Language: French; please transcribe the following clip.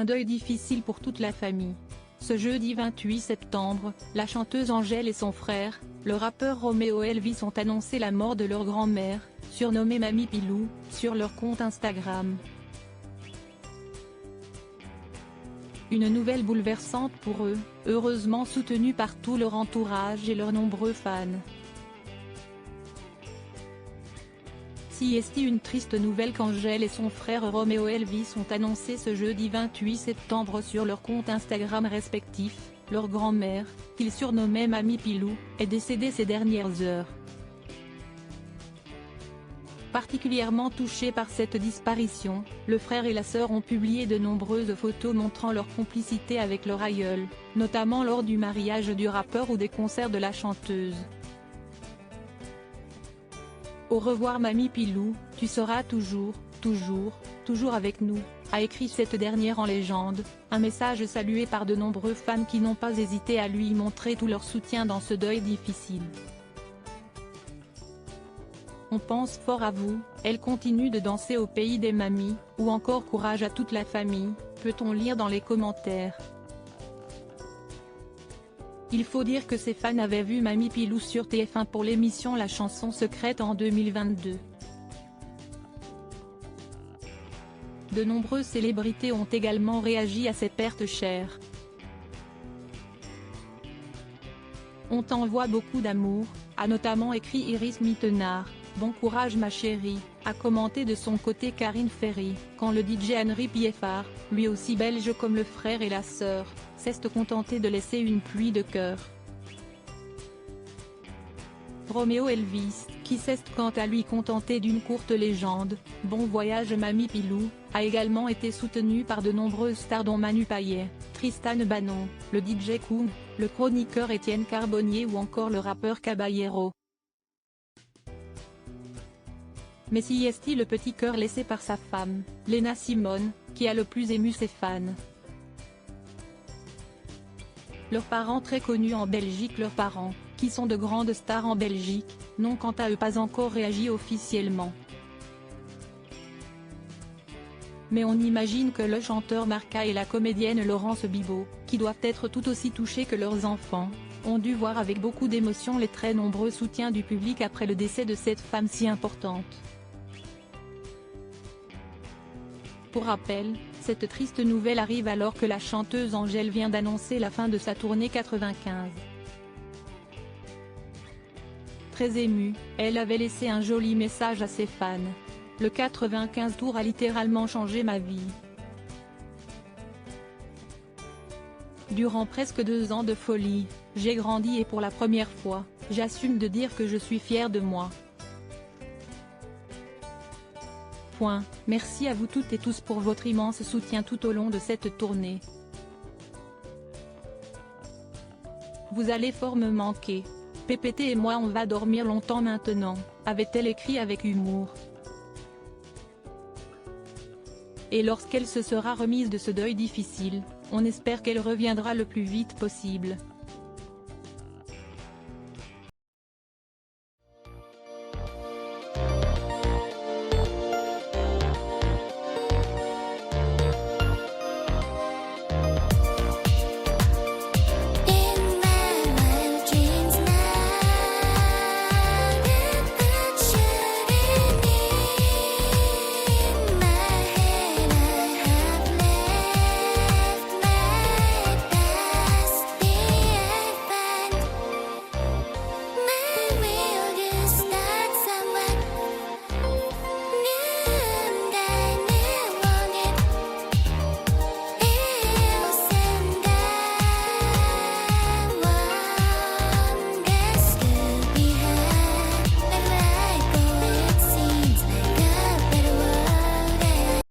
Un deuil difficile pour toute la famille. Ce jeudi 28 septembre, la chanteuse Angèle et son frère, le rappeur Romeo Elvis ont annoncé la mort de leur grand-mère, surnommée Mamie Pilou, sur leur compte Instagram. Une nouvelle bouleversante pour eux, heureusement soutenue par tout leur entourage et leurs nombreux fans. Si est une triste nouvelle qu'Angèle et son frère Romeo Elvis ont annoncé ce jeudi 28 septembre sur leurs comptes Instagram respectifs, leur grand-mère, qu'ils surnommaient Mamie Pilou, est décédée ces dernières heures. Particulièrement touchés par cette disparition, le frère et la sœur ont publié de nombreuses photos montrant leur complicité avec leur aïeul, notamment lors du mariage du rappeur ou des concerts de la chanteuse. Au revoir Mamie Pilou, tu seras toujours, toujours, toujours avec nous, a écrit cette dernière en légende, un message salué par de nombreux fans qui n'ont pas hésité à lui montrer tout leur soutien dans ce deuil difficile. On pense fort à vous, elle continue de danser au pays des mamies, ou encore courage à toute la famille, peut-on lire dans les commentaires. Il faut dire que ses fans avaient vu Mamie Pilou sur TF1 pour l'émission La Chanson Secrète en 2022. De nombreuses célébrités ont également réagi à ces pertes chères. On t'envoie beaucoup d'amour, a notamment écrit Iris Mittenard. Bon courage ma chérie, a commenté de son côté Karine Ferry, quand le DJ Henri Pieffard, lui aussi belge comme le frère et la sœur, s'est contenté de laisser une pluie de cœurs. Romeo Elvis, qui s'est quant à lui contenté d'une courte légende, bon voyage Mamie Pilou, a également été soutenu par de nombreuses stars dont Manu Payet, Tristan Banon, le DJ Koum, le chroniqueur Étienne Carbonnier ou encore le rappeur Caballero. Mais si est-il le petit cœur laissé par sa femme, Léna Simone, qui a le plus ému ses fans. Leurs parents très connus en Belgique leurs parents, qui sont de grandes stars en Belgique, n'ont quant à eux pas encore réagi officiellement. Mais on imagine que le chanteur Marca et la comédienne Laurence Bibot, qui doivent être tout aussi touchés que leurs enfants, ont dû voir avec beaucoup d'émotion les très nombreux soutiens du public après le décès de cette femme si importante. Pour rappel, cette triste nouvelle arrive alors que la chanteuse Angèle vient d'annoncer la fin de sa tournée 95. Très émue, elle avait laissé un joli message à ses fans. Le 95 tour a littéralement changé ma vie. Durant presque 2 ans de folie, j'ai grandi et pour la première fois, j'assume de dire que je suis fière de moi. Merci à vous toutes et tous pour votre immense soutien tout au long de cette tournée. Vous allez fort me manquer. PPT et moi on va dormir longtemps maintenant, avait-elle écrit avec humour. Et lorsqu'elle se sera remise de ce deuil difficile, on espère qu'elle reviendra le plus vite possible.